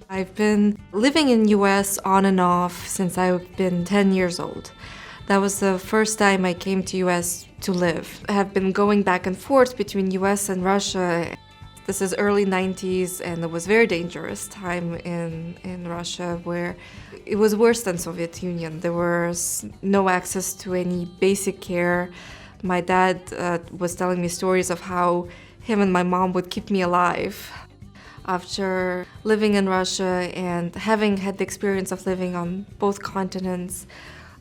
I've been living in US on and off since I've been 10 years old. That was the first time I came to US to live. I have been going back and forth between US and Russia. This is early 90s and it was a very dangerous time in Russia where it was worse than Soviet Union. There was no access to any basic care. My dad was telling me stories of how him and my mom would keep me alive. After living in Russia and having had the experience of living on both continents,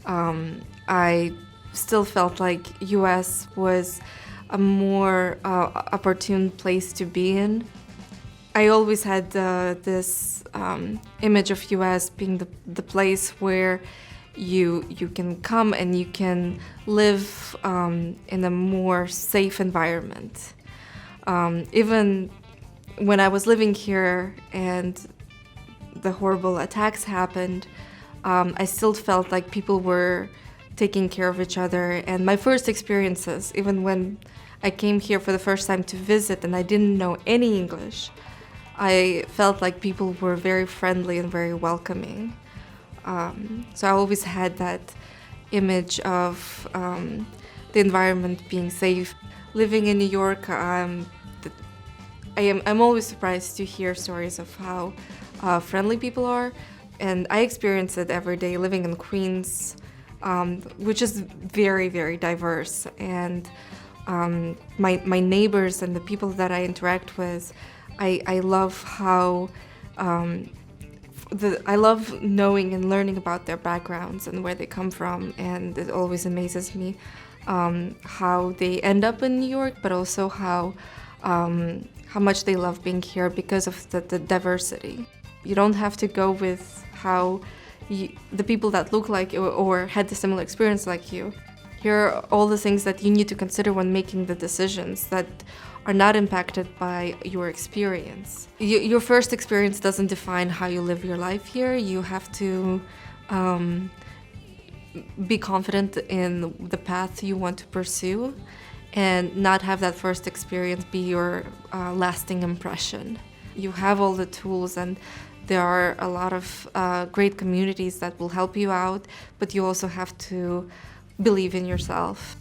I still felt like US was a more opportune place to be in. I always had this image of US being the place where you can come and you can live in a more safe environment. Even when I was living here and the horrible attacks happened, I still felt like people were taking care of each other. And my first experiences, even when I came here for the first time to visit and I didn't know any English, I felt like people were very friendly and very welcoming. So I always had that image of the environment being safe. Living in New York, I'm always surprised to hear stories of how friendly people are, and I experience it every day living in Queens, which is very, very diverse. And my neighbors and the people that I interact with, I love how I love knowing and learning about their backgrounds and where they come from, and it always amazes me how they end up in New York, but also how much they love being here because of the diversity. You don't have to go with how the people that look like you or had the similar experience like you. Here are all the things that you need to consider when making the decisions that are not impacted by your experience. Your first experience doesn't define how you live your life here. You have to be confident in the path you want to pursue and not have that first experience be your lasting impression. You have all the tools, and there are a lot of great communities that will help you out, but you also have to believe in yourself.